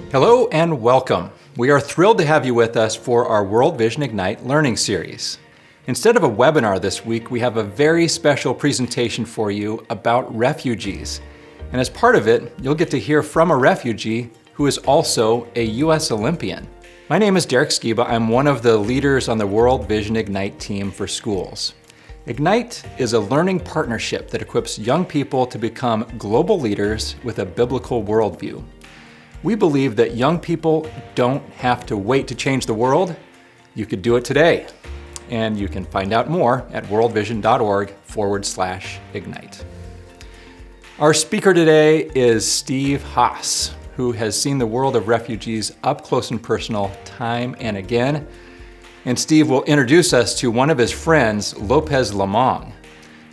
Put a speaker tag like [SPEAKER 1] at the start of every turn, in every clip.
[SPEAKER 1] Hello and welcome. We are thrilled to have you with us for our World Vision Ignite learning series. Instead of a webinar this week, we have a very special presentation for you about refugees. And as part of it, you'll get to hear from a refugee who is also a US Olympian. My name is Derek Skiba. I'm one of the leaders on the World Vision Ignite team for schools. Ignite is a learning partnership that equips young people to become global leaders with a biblical worldview. We believe that young people don't have to wait to change the world. You could do it today. And you can find out more at worldvision.org/ignite. Our speaker today is Steve Haas, who has seen the world of refugees up close and personal time and again. And Steve will introduce us to one of his friends, Lopez Lomong.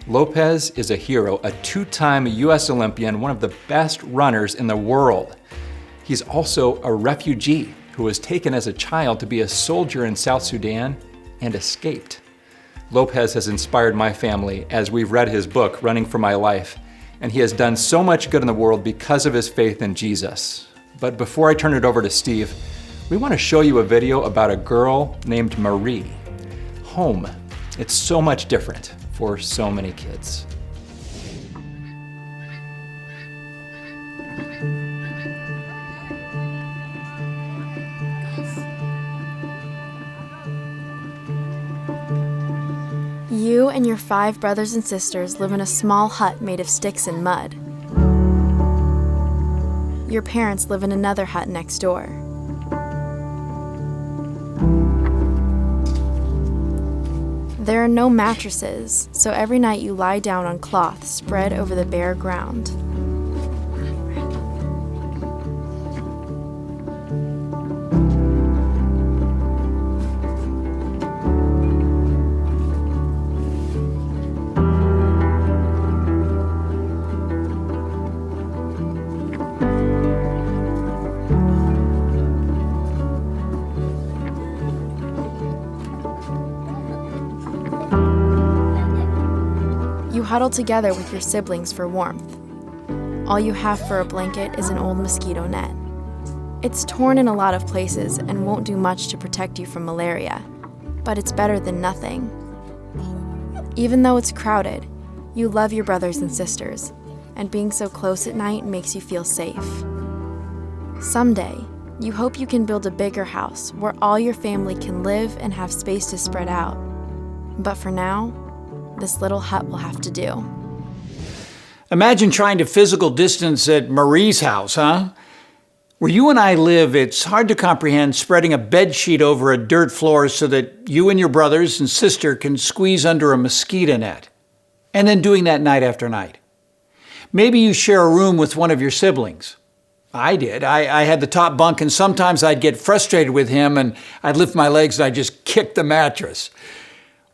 [SPEAKER 1] Lopez is a hero, a two-time US Olympian, one of the best runners in the world. He's also a refugee who was taken as a child to be a soldier in South Sudan and escaped. Lopez has inspired my family as we've read his book, Running for My Life, and he has done so much good in the world because of his faith in Jesus. But before I turn it over to Steve, we want to show you a video about a girl named Marie. Home. It's so much different for so many kids.
[SPEAKER 2] You and your 5 brothers and sisters live in a small hut made of sticks and mud. Your parents live in another hut next door. There are no mattresses, so every night you lie down on cloth spread over the bare ground. You huddle together with your siblings for warmth. All you have for a blanket is an old mosquito net. It's torn in a lot of places and won't do much to protect you from malaria, but it's better than nothing. Even though it's crowded, you love your brothers and sisters, and being so close at night makes you feel safe. Someday, you hope you can build a bigger house where all your family can live and have space to spread out. But for now, this little hut will have to do.
[SPEAKER 3] Imagine trying to physical distance at Marie's house, huh? Where you and I live, it's hard to comprehend spreading a bed sheet over a dirt floor so that you and your brothers and sister can squeeze under a mosquito net, and then doing that night after night. Maybe you share a room with one of your siblings. I did. I had the top bunk, and sometimes I'd get frustrated with him and I'd lift my legs and I'd just kick the mattress.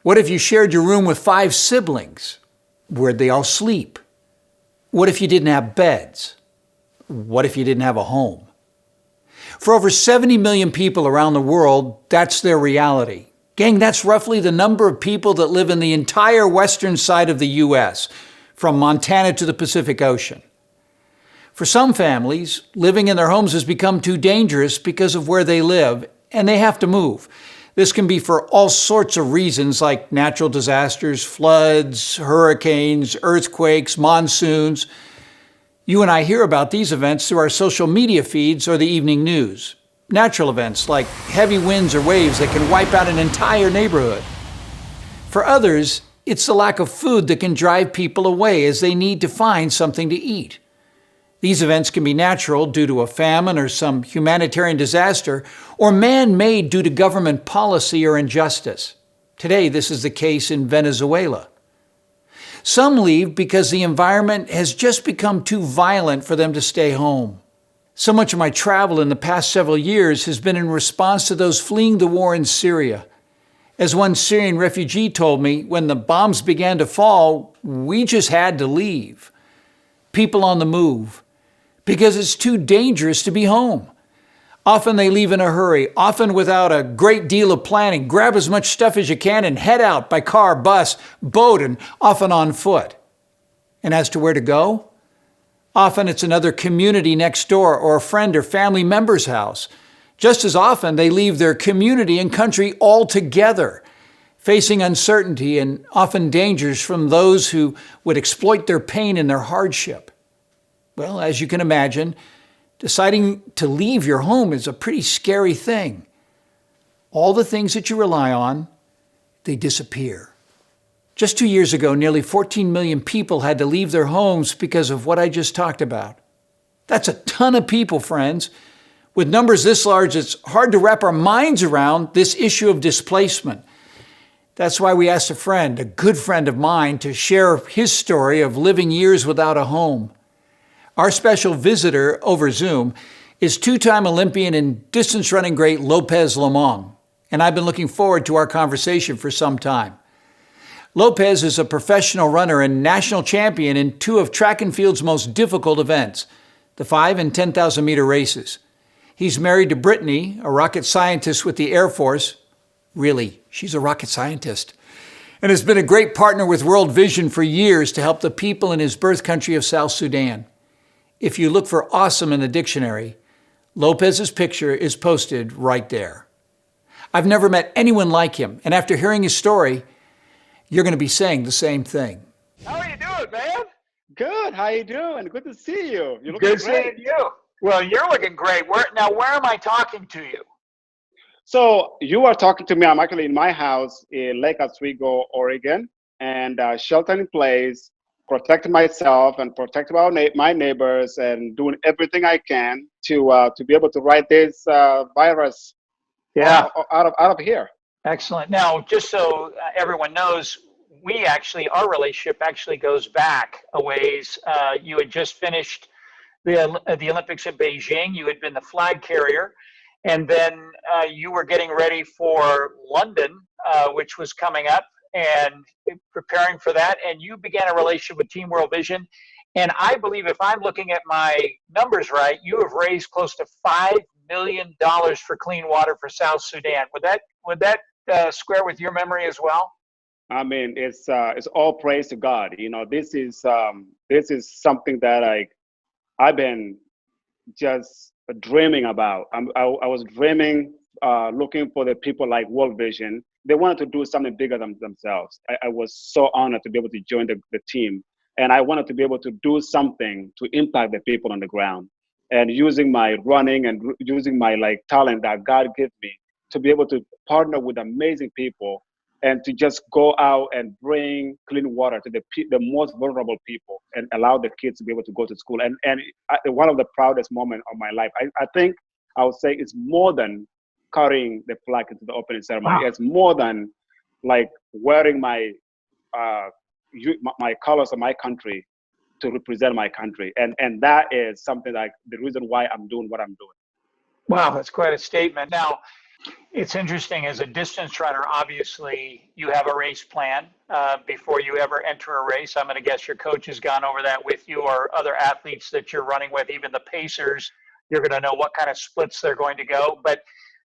[SPEAKER 3] What if you shared your room with 5 siblings? Where'd they all sleep? What if you didn't have beds? What if you didn't have a home? For over 70 million people around the world, that's their reality. Gang, that's roughly the number of people that live in the entire western side of the US, from Montana to the Pacific Ocean. For some families, living in their homes has become too dangerous because of where they live, and they have to move. This can be for all sorts of reasons like natural disasters, floods, hurricanes, earthquakes, monsoons. You and I hear about these events through our social media feeds or the evening news. Natural events like heavy winds or waves that can wipe out an entire neighborhood. For others, it's the lack of food that can drive people away as they need to find something to eat. These events can be natural due to a famine or some humanitarian disaster, or man-made due to government policy or injustice. Today, this is the case in Venezuela. Some leave because the environment has just become too violent for them to stay home. So much of my travel in the past several years has been in response to those fleeing the war in Syria. As one Syrian refugee told me, when the bombs began to fall, we just had to leave. People on the move, because it's too dangerous to be home. Often they leave in a hurry, often without a great deal of planning. Grab as much stuff as you can and head out by car, bus, boat, and often on foot. And as to where to go? Often it's another community next door or a friend or family member's house. Just as often, they leave their community and country altogether, facing uncertainty and often dangers from those who would exploit their pain and their hardship. Well, as you can imagine, deciding to leave your home is a pretty scary thing. All the things that you rely on, they disappear. Just 2 years ago, nearly 14 million people had to leave their homes because of what I just talked about. That's a ton of people, friends. With numbers this large, it's hard to wrap our minds around this issue of displacement. That's why we asked a good friend of mine, to share his story of living years without a home. Our special visitor over Zoom is two-time Olympian and distance running great Lopez Lomong, and I've been looking forward to our conversation for some time. Lopez is a professional runner and national champion in two of track and field's most difficult events, the 5 and 10,000 meter races. He's married to Brittany, a rocket scientist with the Air Force. Really, she's a rocket scientist. And has been a great partner with World Vision for years to help the people in his birth country of South Sudan. If you look for awesome in the dictionary, Lopez's picture is posted right there. I've never met anyone like him, and after hearing his story, you're going to be saying the same thing.
[SPEAKER 4] How are you doing, man?
[SPEAKER 5] Good. How you doing? Good to see you. You look
[SPEAKER 4] Good
[SPEAKER 5] great.
[SPEAKER 4] seeing you. Well, you're looking great. Where am I talking to you?
[SPEAKER 5] So you are talking to me. I'm actually in my house in Lake Oswego, Oregon, and sheltering in place, protecting myself and protecting my neighbors, and doing everything I can to be able to ride this virus out of here.
[SPEAKER 4] Excellent. Now, just so everyone knows, our relationship actually goes back a ways. You had just finished the Olympics in Beijing. You had been the flag carrier, and then you were getting ready for London, which was coming up, and preparing for that. And you began a relationship with Team World Vision. And I believe, if I'm looking at my numbers right, you have raised close to $5 million for clean water for South Sudan. Would that square with your memory as well?
[SPEAKER 5] I mean, it's all praise to God. You know, this is something that I've been just dreaming about. I was dreaming, looking for the people like World Vision. They wanted to do something bigger than themselves. I was so honored to be able to join the team, and I wanted to be able to do something to impact the people on the ground, and using my running and using my talent that God gave me to be able to partner with amazing people and to just go out and bring clean water to the most vulnerable people and allow the kids to be able to go to school. And one of the proudest moments of my life, I think I would say, it's more than carrying the flag into the opening ceremony. Wow. It's more than wearing my colors of my country to represent my country. And that is something the reason why I'm doing what I'm doing.
[SPEAKER 4] Wow, that's quite a statement. Now, it's interesting, as a distance runner, obviously you have a race plan before you ever enter a race. I'm going to guess your coach has gone over that with you, or other athletes that you're running with, even the pacers. You're going to know what kind of splits they're going to go. But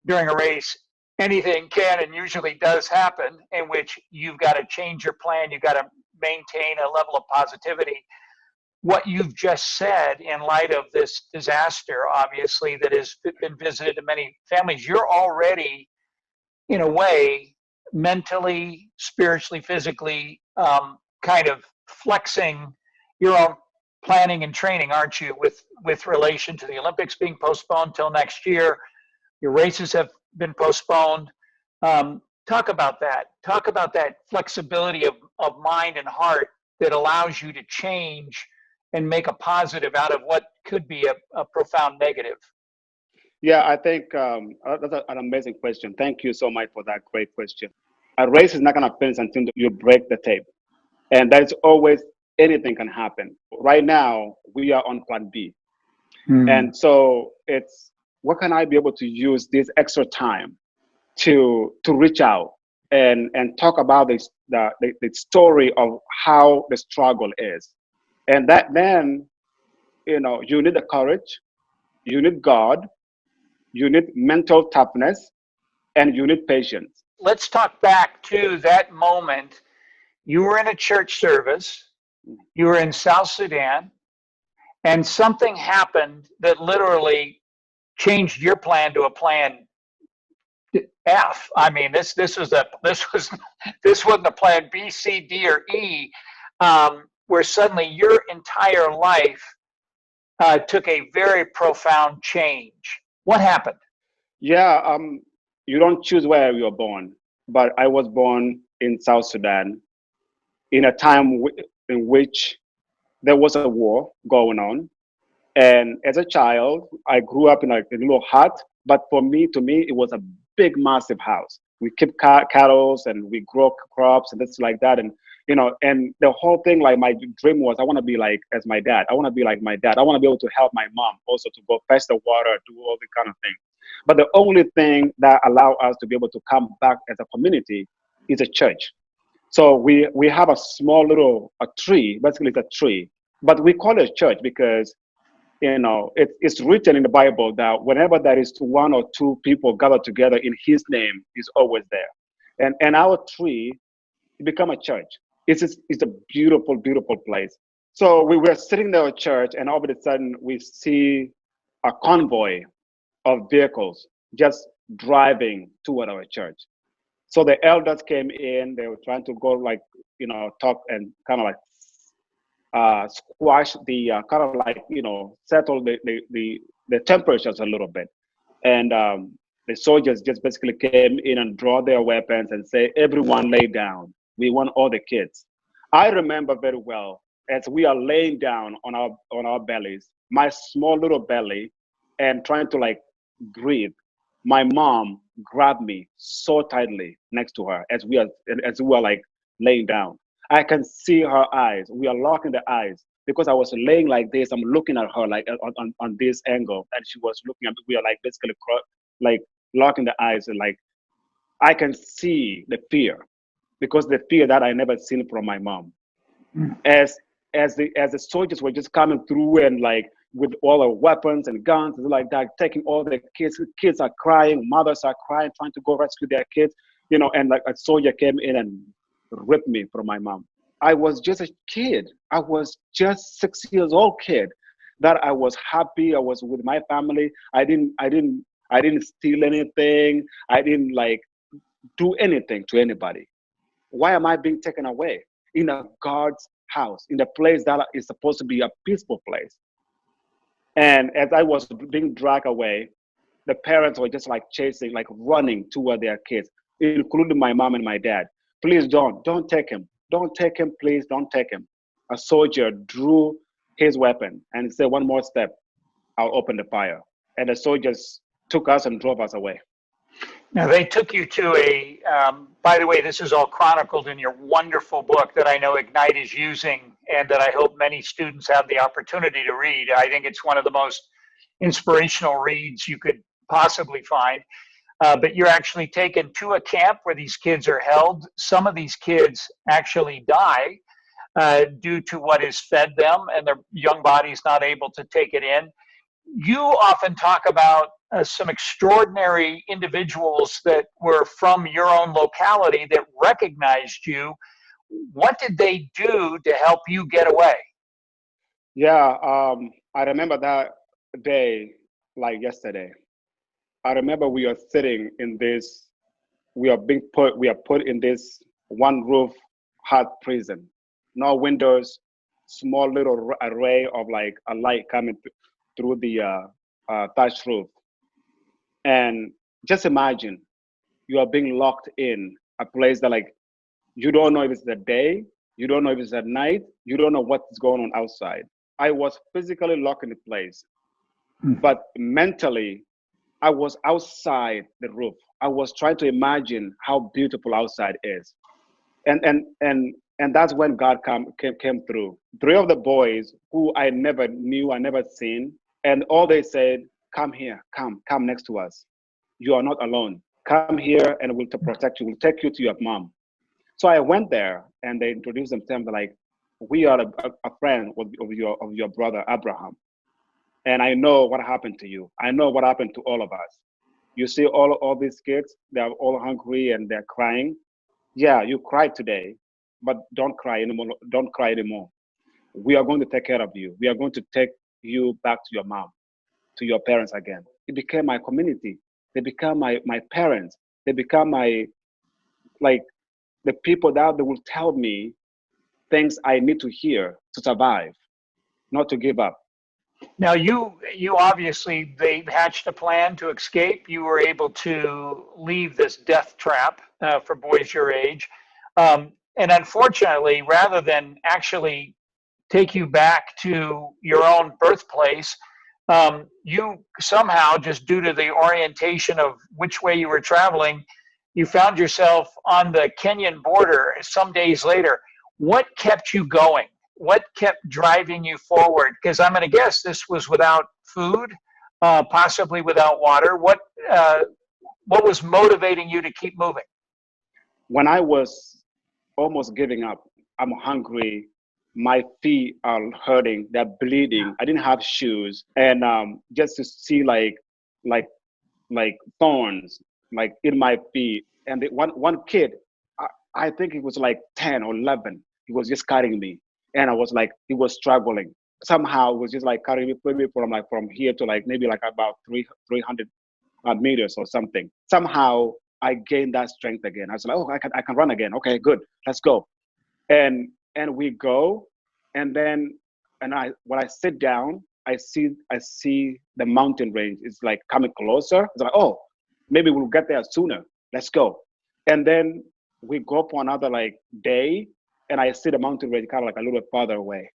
[SPEAKER 4] during a race, anything can and usually does happen, in which you've got to change your plan. You've got to maintain a level of positivity. What you've just said, in light of this disaster, obviously, that has been visited to many families, you're already, in a way, mentally, spiritually, physically, kind of flexing your own planning and training, aren't you, with relation to the Olympics being postponed till next year? Your races have been postponed. Talk about that. Talk about that flexibility of mind and heart that allows you to change and make a positive out of what could be a profound negative.
[SPEAKER 5] Yeah, I think that's an amazing question. Thank you so much for that great question. A race is not going to finish until you break the tape. And there's always, anything can happen. Right now, we are on plan B. And so it's, what can I be able to use this extra time to reach out and talk about the story of how the struggle is. And that then, you need the courage, you need God, you need mental toughness, and you need patience.
[SPEAKER 4] Let's talk back to that moment. You were in a church service, you were in South Sudan, and something happened that literally changed your plan to a plan F. I mean, this wasn't a plan B, C, D, or E, where suddenly your entire life took a very profound change. What happened?
[SPEAKER 5] Yeah, you don't choose where you were born, but I was born in South Sudan in a time in which there was a war going on. And as a child, I grew up in a little hut, but to me, it was a big, massive house. We keep cattle and we grow crops and things like that. And, and the whole thing, like my dream was, I want to be like as my dad. I want to be like my dad. I want to be able to help my mom also to go fetch the water, do all the kind of things. But the only thing that allow us to be able to come back as a community is a church. So we have a small little a tree, basically it's a tree, but we call it a church because it's written in the Bible that whenever there is one or two people gathered together in His name, He's always there. And our tree become a church. It's a beautiful, beautiful place. So we were sitting there at church, and all of a sudden we see a convoy of vehicles just driving toward our church. So the elders came in. They were trying to go talk and kind of like squash the kind of like settle the temperatures a little bit. And the soldiers just basically came in and draw their weapons and say, "Everyone lay down. We want all the kids." I remember very well as we are laying down on our bellies, my small little belly, and trying to like breathe. My mom grabbed me so tightly next to her as we are like laying down. I can see her eyes. We are locking the eyes because I was laying like this. I'm looking at her like on this angle, and she was looking at me. We are like basically like locking the eyes, and like I can see the fear because the fear that I never seen from my mom. As the soldiers were just coming through and like with all the weapons and guns and like that, taking all the kids. Kids are crying, mothers are crying, trying to go rescue their kids, and like a soldier came in and ripped me from my mom. I was just a kid. I was just 6 years old kid that I was happy. I was with my family. I didn't steal anything. I didn't like do anything to anybody. Why am I being taken away in a God's house, in the place that is supposed to be a peaceful place? And as I was being dragged away, the parents were just like chasing, like running toward their kids, including my mom and my dad. "Please don't take him. Don't take him, please, don't take him." A soldier drew his weapon and said, "One more step, I'll open the fire." And the soldiers took us and drove us away.
[SPEAKER 4] Now, they took you to by the way, this is all chronicled in your wonderful book that I know Ignite is using and that I hope many students have the opportunity to read. I think it's one of the most inspirational reads you could possibly find. But you're actually taken to a camp where these kids are held. Some of these kids actually die due to what is fed them and their young bodies not able to take it in. You often talk about some extraordinary individuals that were from your own locality that recognized you. What did they do to help you get away?
[SPEAKER 5] Yeah, I remember that day like yesterday. I remember we are sitting in this, we are put in this one roof hut prison. No windows, small little array of like a light coming through the thatched roof. And just imagine you are being locked in a place that like you don't know if it's the day, you don't know if it's at night, you don't know what's going on outside. I was physically locked in the place, but mentally I was outside the roof. I was trying to imagine how beautiful outside is. And that's when God came through. Three of the boys who I never knew, I never seen, and all they said, "Come here, come next to us. You are not alone. Come here and we'll to protect you. We'll take you to your mom." So I went there and they introduced themselves like, "We are a friend of your brother Abraham. And I know what happened to you. I know what happened to all of us. You see all these kids, they're all hungry and they're crying. Yeah, you cried today, but don't cry anymore. Don't cry anymore. We are going to take care of you. We are going to take you back to your mom, to your parents again. It became my community. They become my parents. They become my, like, the people that they will tell me things I need to hear to survive, not to give up.
[SPEAKER 4] Now you obviously, they hatched a plan to escape. You were able to leave this death trap for boys your age, and unfortunately, rather than actually take you back to your own birthplace, you somehow, just due to the orientation of which way you were traveling, you found yourself on the Kenyan border some days later. What kept you going? What kept driving you forward? Because I'm going to guess this was without food, possibly without water. What was motivating you to keep moving?
[SPEAKER 5] When I was almost giving up, I'm hungry, my feet are hurting, they're bleeding. I didn't have shoes, and just to see like like thorns like in my feet. And one kid, I think he was like 10 or 11. He was just carrying me, and I was like, he was struggling. Somehow, it was just like carrying me, putting me from here to like maybe like about 300 meters or something. Somehow, I gained that strength again. I was like, oh, I can run again. Okay, good, let's go. And we go, and then when I sit down, I see the mountain range is like coming closer. It's like, oh, maybe we'll get there sooner. Let's go. And then we go for another like day, and I see the mountain range kind of like a little bit farther away.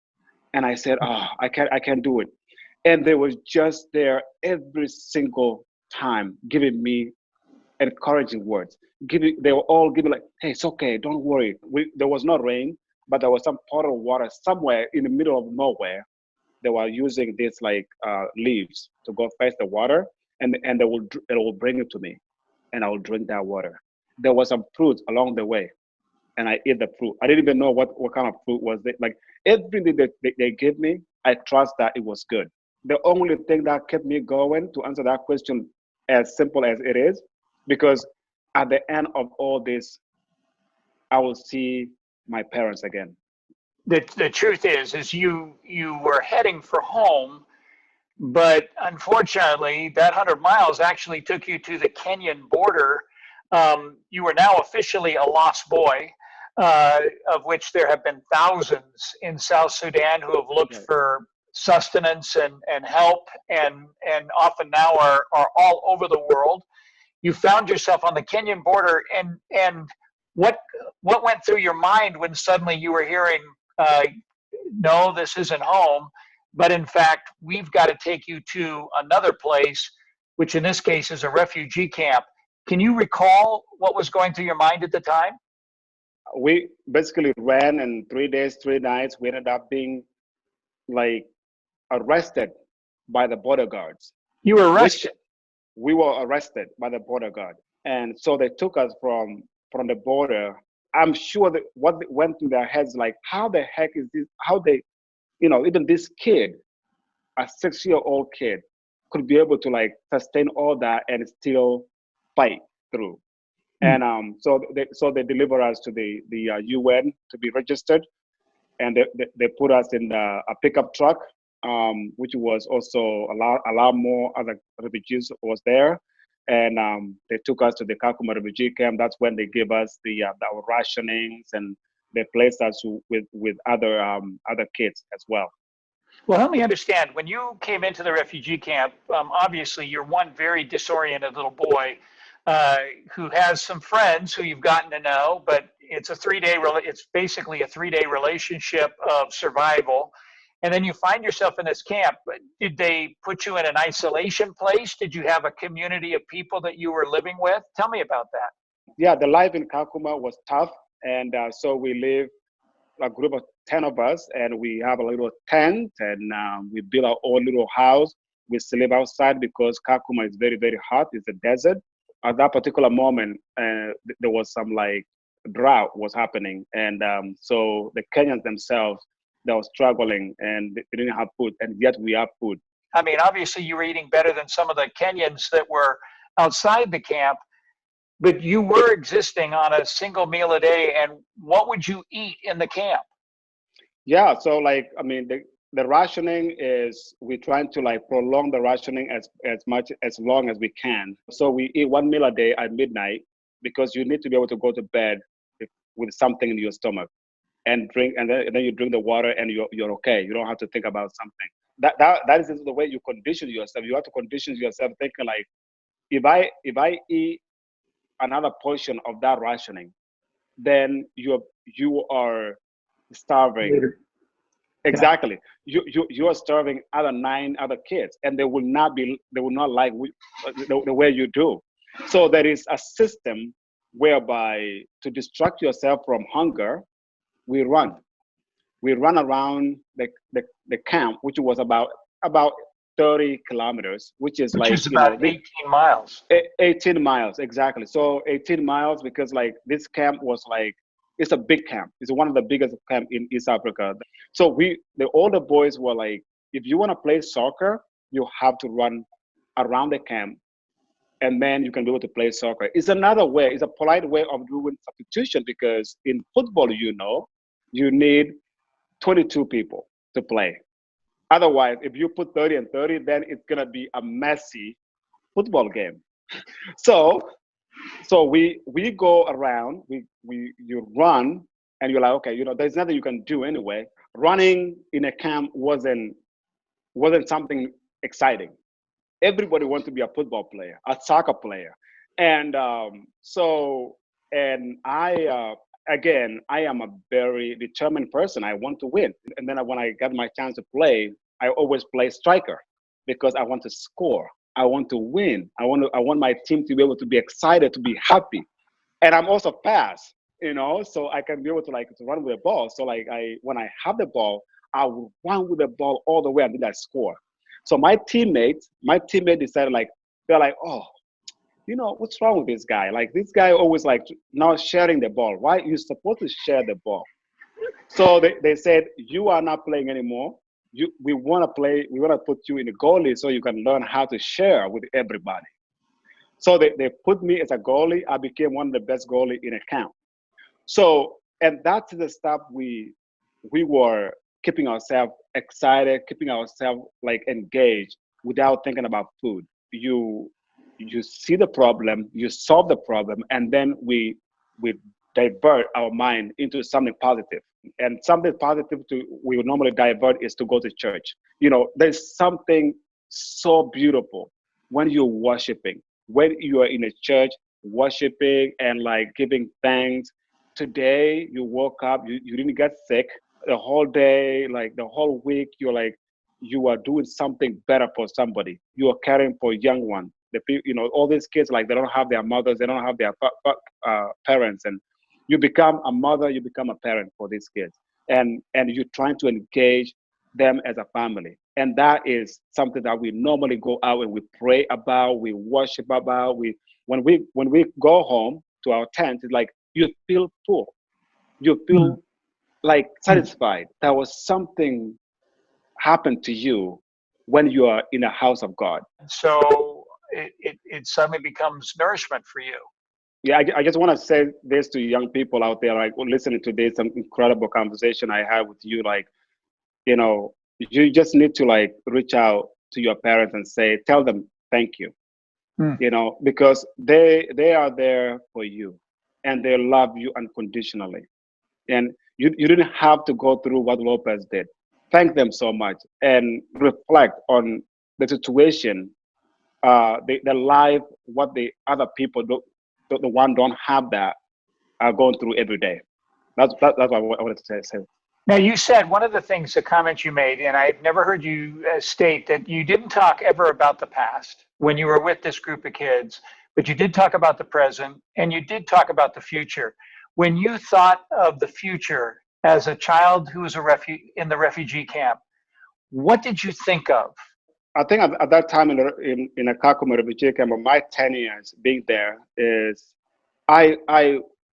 [SPEAKER 5] And I said, oh, I can't do it. And they was just there every single time giving me encouraging words. They were all giving like, hey, it's okay, don't worry. There was no rain, but there was some pot of water somewhere in the middle of nowhere. They were using these like leaves to go fetch the water, and it will bring it to me, and I will drink that water. There was some fruit along the way, and I ate the fruit. I didn't even know what kind of fruit was it. Like everything that they gave me, I trust that it was good. The only thing that kept me going, to answer that question as simple as it is, because at the end of all this, I will see my parents again.
[SPEAKER 4] The truth is you were heading for home, but unfortunately, that 100 miles actually took you to the Kenyan border. You are now officially a lost boy, of which there have been thousands in South Sudan who have looked
[SPEAKER 5] Right.
[SPEAKER 4] for sustenance and help, and often now are all over the world. You found yourself on the Kenyan border, and what what went through your mind when suddenly you were hearing, uh, no, this isn't home, but in fact, we've got to take you to another place, which in this case is a refugee camp. Can you recall what was going through your mind at the time?
[SPEAKER 5] We basically ran, and 3 days, 3 nights, we ended up being like arrested by the border guards,
[SPEAKER 4] You were
[SPEAKER 5] which
[SPEAKER 4] arrested.
[SPEAKER 5] we were arrested by the border guard. And so they took us from the border. I'm sure that what went through their heads, like, how the heck is this? How they, even this kid, a 6-year-old kid, could be able to like sustain all that and still fight through.
[SPEAKER 4] Hmm.
[SPEAKER 5] And so they deliver us to the UN to be registered, and they put us in a pickup truck, which was also a lot more other refugees was there, and they took us to the Kakuma refugee camp. That's when they gave us our rationings, and they placed us with other kids as well.
[SPEAKER 4] Well, help me understand. When you came into the refugee camp, obviously you're one very disoriented little boy uh, who has some friends who you've gotten to know, but it's basically a 3 day relationship of survival. And then you find yourself in this camp. Did they put you in an isolation place? Did you have a community of people that you were living with? Tell me about that.
[SPEAKER 5] Yeah, the life in Kakuma was tough, and so we live a group of 10 of us, and we have a little tent, and we build our own little house. We sleep outside because Kakuma is very, very hot. It's a desert. At that particular moment, there was some like drought was happening. And so the Kenyans themselves, they were struggling, and they didn't have food, and yet we have food.
[SPEAKER 4] I mean, obviously you were eating better than some of the Kenyans that were outside the camp, but you were existing on a single meal a day. And what would you eat in the camp?
[SPEAKER 5] Yeah, so like, I mean, the rationing is we're trying to like prolong the rationing as long as we can. So we eat one meal a day at midnight because you need to be able to go to bed with something in your stomach and drink, and then you drink the water and you're okay. You don't have to think about something. That is the way you condition yourself. You have to condition yourself thinking like, if I eat another portion of that rationing, then you are starving. Exactly. You are starving other 9 other kids, and they will not like the way you do. So there is a system whereby to distract yourself from hunger, we run around the camp, which was about 30 kilometers, which is
[SPEAKER 4] Which
[SPEAKER 5] like,
[SPEAKER 4] is about 18 miles.
[SPEAKER 5] 18 miles, exactly. So 18 miles, because like this camp was like, it's a big camp. It's one of the biggest camp in East Africa. So the older boys were like, if you want to play soccer, you have to run around the camp, and then you can be able to play soccer. It's another way. It's a polite way of doing substitution, because in football, you need 22 people to play. Otherwise, if you put 30 and 30, then it's gonna be a messy football game. So we go around, you run, and you're like, okay, there's nothing you can do anyway. Running in a camp wasn't something exciting. Everybody wants to be a football player, a soccer player, and I am a very determined person. I want to win, and then when I got my chance to play, I always play striker because I want to score. I want to win. I want my team to be able to be excited, to be happy. And I'm also fast, so I can be able to to run with the ball. So when I have the ball, I will run with the ball all the way until I score. So my teammate decided they're like, oh, what's wrong with this guy? Like, this guy always not sharing the ball. Why you supposed to share the ball? So they said, you are not playing anymore. We want to put you in the goalie so you can learn how to share with everybody. So they put me as a goalie. I became one of the best goalie in a camp. So, and that's the stuff we were keeping ourselves excited, keeping ourselves engaged without thinking about food. You see the problem, you solve the problem, and then we divert our mind into something positive. And something positive we would normally divert is to go to church. There's something so beautiful when you're worshiping, when you are in a church worshiping and giving thanks. Today you woke up, you didn't get sick the whole day, the whole week, you are doing something better for somebody. You are caring for young ones. All these kids, they don't have their mothers, they don't have their parents, and you become a mother, you become a parent for these kids, and you're trying to engage them as a family. And that is something that we normally go out and we pray about, we worship about. When we go home to our tent, it's like you feel full, you feel satisfied. There was something happened to you when you are in a house of God.
[SPEAKER 4] So it suddenly becomes nourishment for you.
[SPEAKER 5] Yeah, I just want to say this to young people out there, listening to this incredible conversation I had with you. You just need to reach out to your parents and tell them thank you. Because they are there for you, and they love you unconditionally. And you didn't have to go through what Lopez did. Thank them so much and reflect on the situation, the life, what the other people the one don't have that are going through every day. That's what I wanted to say.
[SPEAKER 4] Now, you said one of the things, the comments you made, and I've never heard you state that you didn't talk ever about the past when you were with this group of kids, but you did talk about the present and you did talk about the future. When you thought of the future as a child who was in the refugee camp, what did you think of?
[SPEAKER 5] I think at that time in a Kakuma refugee camp, my 10 years being there is, I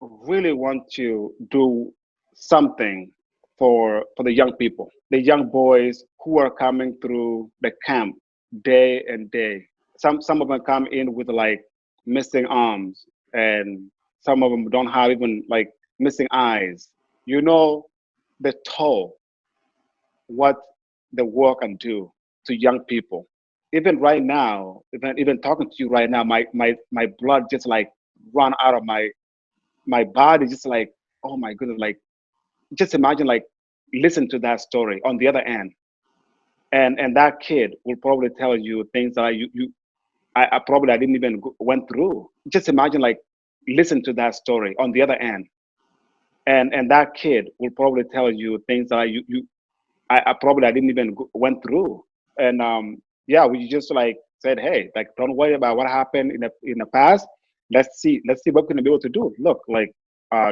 [SPEAKER 5] really want to do something for the young people, the young boys who are coming through the camp day and day. Some of them come in with missing arms, and some of them don't have even missing eyes. The toll what the work can do to young people. Even right now, even talking to you right now, my blood just like run out of my body, just like, oh my goodness, like just imagine, like, listen to that story on the other end, and that kid will probably tell you things that I probably I didn't even went through. Just imagine, like, listen to that story on the other end, and that kid will probably tell you things that I probably I didn't even went through. And yeah, we just like said, hey, like, don't worry about what happened in the past. Let's see what we're gonna be able to do. Look, like,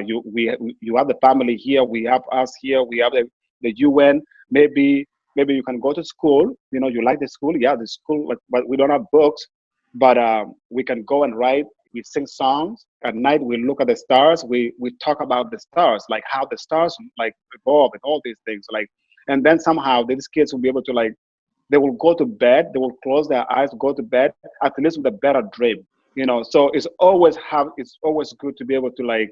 [SPEAKER 5] you have the family here, we have us here, we have the UN. Maybe you can go to school. You know, you like the school, yeah, the school, but we don't have books. But we can go and write. We sing songs at night. We look at the stars. We talk about the stars, like how the stars like evolve and all these things. Like, and then somehow these kids will be able to, like, they will go to bed. They will close their eyes, go to bed, at least with a better dream. You know, so it's always good to be able to, like,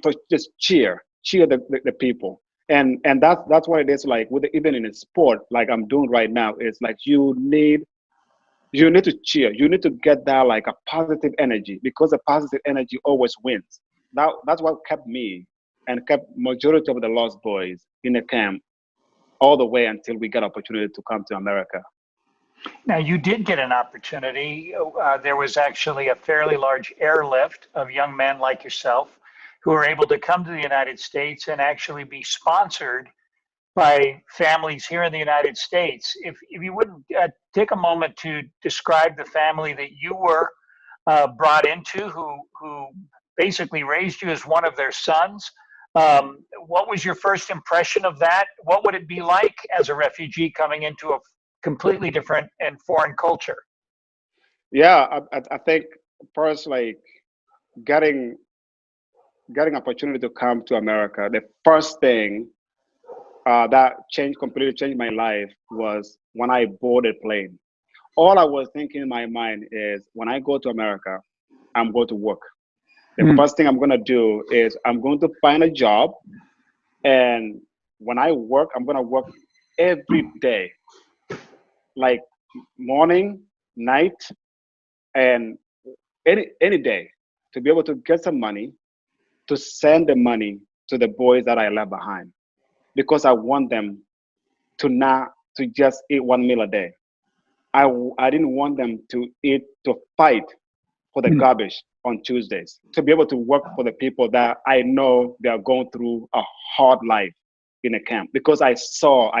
[SPEAKER 5] to just cheer the people. And that's what it is, like, with even in a sport like I'm doing right now. It's like you need to cheer. You need to get that, like, a positive energy, because the positive energy always wins. That's what kept me and kept majority of the Lost Boys in the camp all the way until we got opportunity to come to America.
[SPEAKER 4] Now, you did get an opportunity. There was actually a fairly large airlift of young men like yourself who were able to come to the United States and actually be sponsored by families here in the United States. If you would take a moment to describe the family that you were brought into, who basically raised you as one of their sons. What was your first impression of that? What would it be like as a refugee coming into a completely different and foreign culture?
[SPEAKER 5] Yeah, I think first, like, getting opportunity to come to America, the first thing that completely changed my life was when I boarded plane. All I was thinking in my mind is, when I go to America, I'm going to work. The first thing I'm going to do is I'm going to find a job, and when I work, I'm going to work every day, like morning, night, and any day, to be able to get some money, to send the money to the boys that I left behind, because I want them to just eat one meal a day. I didn't want them to fight for the garbage on Tuesdays, to be able to work for the people that I know they are going through a hard life in a camp, because I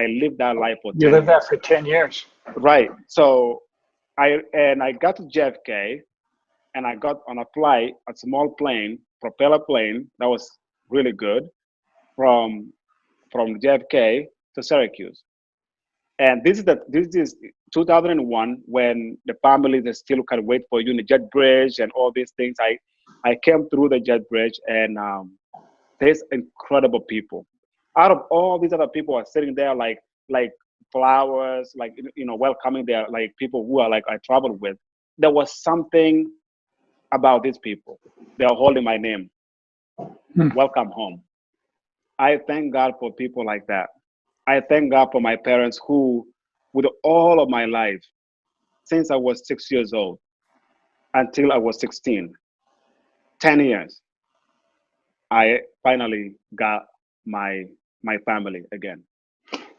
[SPEAKER 5] lived that life for 10
[SPEAKER 4] You lived
[SPEAKER 5] years.
[SPEAKER 4] that for 10 years.
[SPEAKER 5] Right. So I got to JFK, and I got on a flight, a small plane, propeller plane that was really good, from JFK to Syracuse. And this is 2001, when the families they still can wait for you in the jet bridge and all these things. I came through the jet bridge, and there's incredible people. Out of all these other people are sitting there, like flowers, like, welcoming their, like, people who are, like, I traveled with. There was something about these people. They are holding my name. Welcome home. I thank God for people like that. I thank God for my parents who, with all of my life, since I was 6 years old until I was 16, 10 years, I finally got my family again.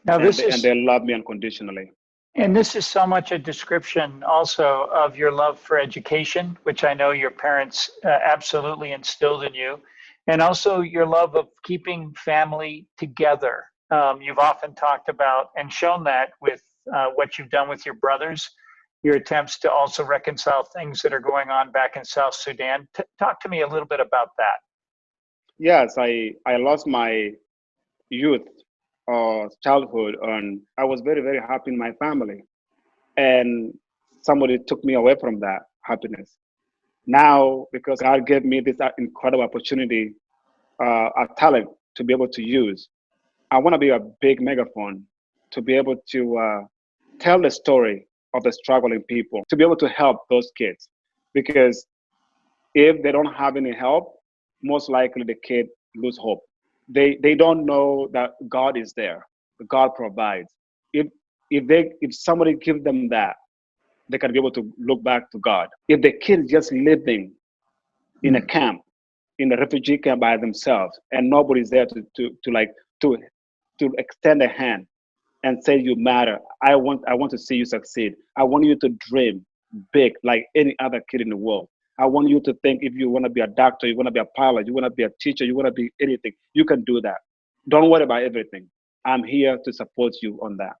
[SPEAKER 4] Now,
[SPEAKER 5] And they love me unconditionally.
[SPEAKER 4] and this is so much a description also of your love for education, which I know your parents absolutely instilled in you, and also your love of keeping family together. You've often talked about and shown that with what you've done with your brothers, your attempts to also reconcile things that are going on back in South Sudan. Talk to me a little bit about that.
[SPEAKER 5] Yes, I lost my youth or childhood, and I was very, very happy in my family. And somebody took me away from that happiness. Now, because God gave me this incredible opportunity, a talent to be able to use, I want to be a big megaphone to be able to tell the story of the struggling people, to be able to help those kids. Because if they don't have any help, most likely the kid lose hope. They don't know that God is there. God provides. If if somebody gives them that, they can be able to look back to God. If the kids just living in a camp, in a refugee camp by themselves, and nobody's there to extend a hand and say you matter. I want to see you succeed. I want you to dream big like any other kid in the world. I want you to think if you want to be a doctor, you want to be a pilot, you want to be a teacher, you want to be anything, you can do that. Don't worry about everything. I'm here to support you on that.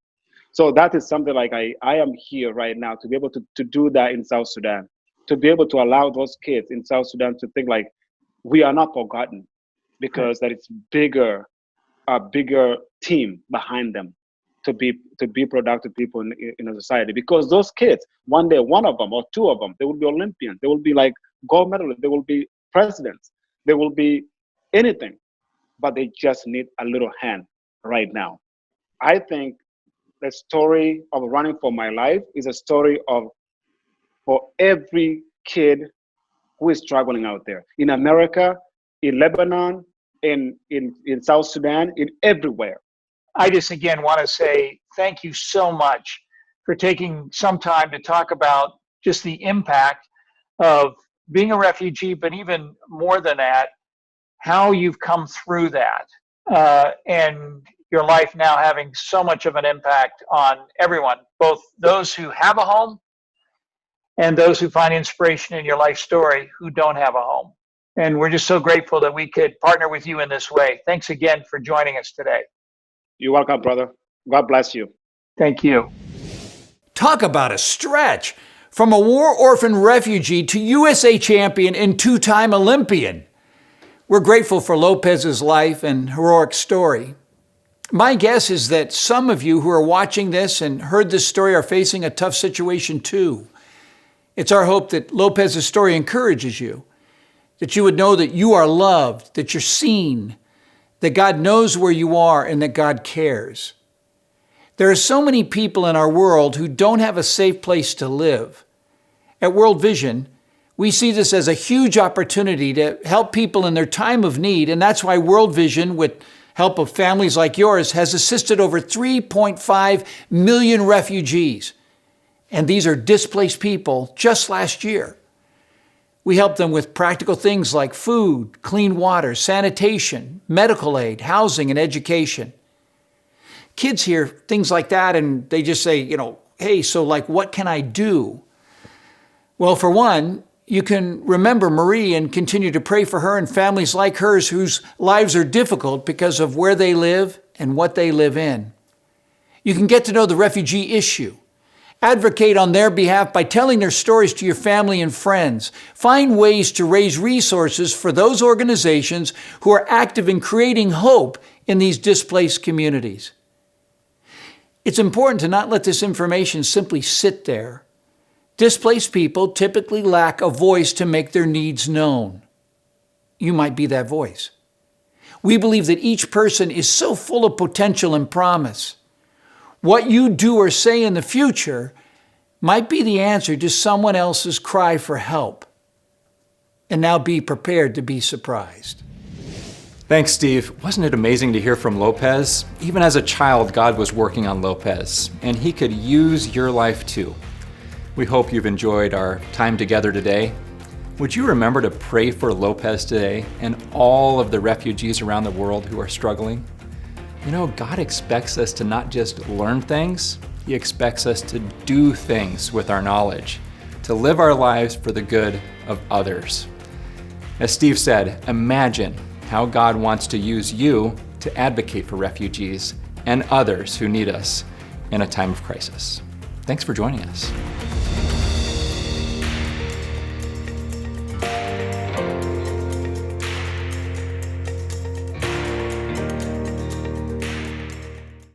[SPEAKER 5] So that is something like I am here right now to be able to do that in South Sudan, to be able to allow those kids in South Sudan to think like we are not forgotten, because there is a bigger team behind them to be productive people in a society. Because those kids, one day, one of them or two of them, they will be Olympians, they will be like gold medalists, they will be presidents, they will be anything, but they just need a little hand right now. I think the story of running for my life is a story for every kid who is struggling out there in America, in Lebanon, in South Sudan, in everywhere.
[SPEAKER 4] I just again want to say thank you so much for taking some time to talk about just the impact of being a refugee, but even more than that, how you've come through that, and your life now having so much of an impact on everyone, both those who have a home and those who find inspiration in your life story who don't have a home. And we're just so grateful that we could partner with you in this way. Thanks again for joining us today.
[SPEAKER 5] You're welcome, brother. God bless you.
[SPEAKER 4] Thank you.
[SPEAKER 3] Talk about a stretch. From a war-orphan refugee to USA champion and two-time Olympian. We're grateful for Lopez's life and heroic story. My guess is that some of you who are watching this and heard this story are facing a tough situation too. It's our hope that Lopez's story encourages you, that you would know that you are loved, that you're seen, that God knows where you are, and that God cares. There are so many people in our world who don't have a safe place to live. At World Vision, we see this as a huge opportunity to help people in their time of need, and that's why World Vision, with help of families like yours, has assisted over 3.5 million refugees. And these are displaced people just last year. We help them with practical things like food, clean water, sanitation, medical aid, housing, and education. Kids hear things like that and they just say, hey, so like, what can I do? Well, for one, you can remember Marie and continue to pray for her and families like hers whose lives are difficult because of where they live and what they live in. You can get to know the refugee issue. Advocate on their behalf by telling their stories to your family and friends. Find ways to raise resources for those organizations who are active in creating hope in these displaced communities. It's important to not let this information simply sit there. Displaced people typically lack a voice to make their needs known. You might be that voice. We believe that each person is so full of potential and promise. What you do or say in the future might be the answer to someone else's cry for help. And now be prepared to be surprised.
[SPEAKER 1] Thanks, Steve. Wasn't it amazing to hear from Lopez? Even as a child, God was working on Lopez, and he could use your life too. We hope you've enjoyed our time together today. Would you remember to pray for Lopez today and all of the refugees around the world who are struggling? God expects us to not just learn things, He expects us to do things with our knowledge, to live our lives for the good of others. As Steve said, imagine how God wants to use you to advocate for refugees and others who need us in a time of crisis. Thanks for joining us.